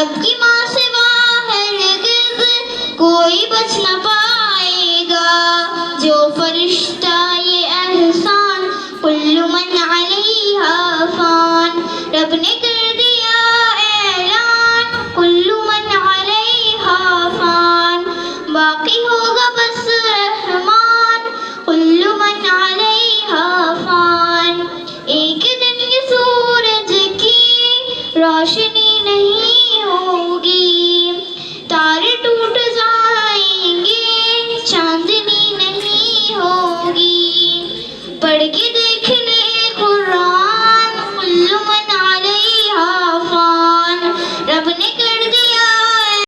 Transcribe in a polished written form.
رب کی ماں سوا ہرگز کوئی بچ نہ پائے گا. جو فرشتہ یہ احسان کل من علیہا فان. رب نے